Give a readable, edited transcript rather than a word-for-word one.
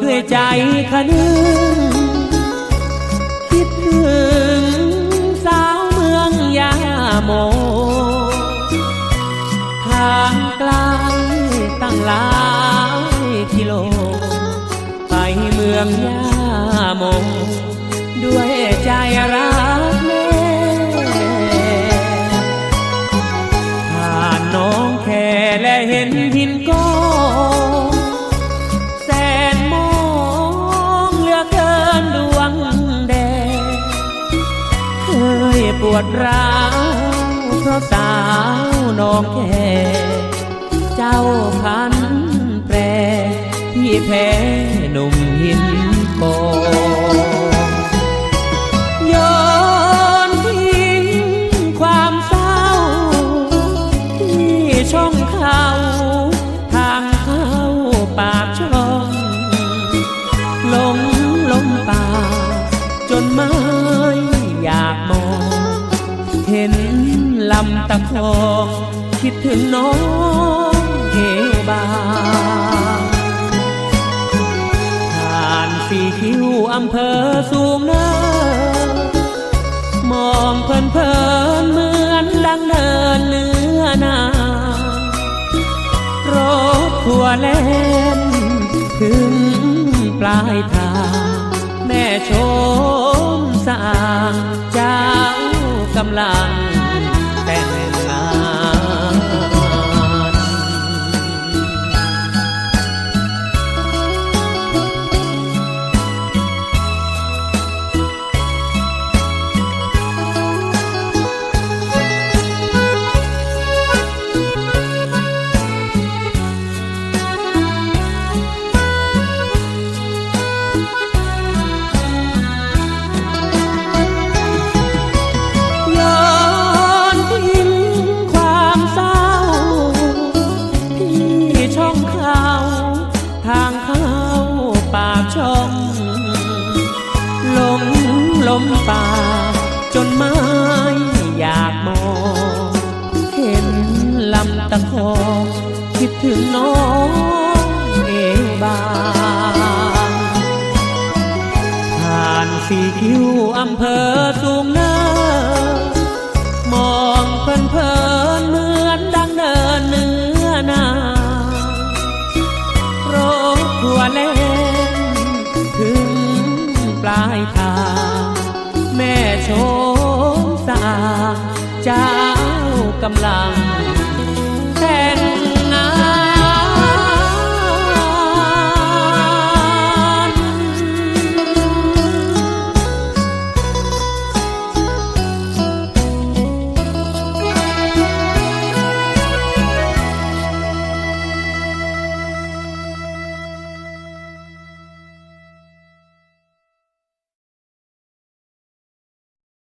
ด้วยใจคะนึงคิดถึงสาวเมืองยาโมทางไกลตั้งหลายกิโลไปเมืองยาโมด้วยใจรักแม่ผ่านน้องแค่และเห็นหินก้อนแสนมองเหลือเกินดวงแดงเคยปวดร้าวเพราะสาวน้องแค่เจ้าพันแปรที่แพ้หนุ่มหินโกย้อนทิ้งความเศร้าที่ช่องเขาทางเข้าปากช่องหลงป่าจนไม่อยากมองเห็นลำตะคองคิดถึงน้องเอวบางผ่านสี่คิ้วอำเภอสูงเนินมองเพลินเหมือนดังเดินเนื้อนารถทัวร์เล่นถึงปลายทางแม่ชมสะอางเจ้ากำลังแต่งงานช่องล้มป่าจนไม่อยากมองเห็นลำตะคองคิดถึงน้องเอบางผ่านสี่คิ้วอำเภอสูงเนินมองเพลินเหมือนดังเดินเนื้อนา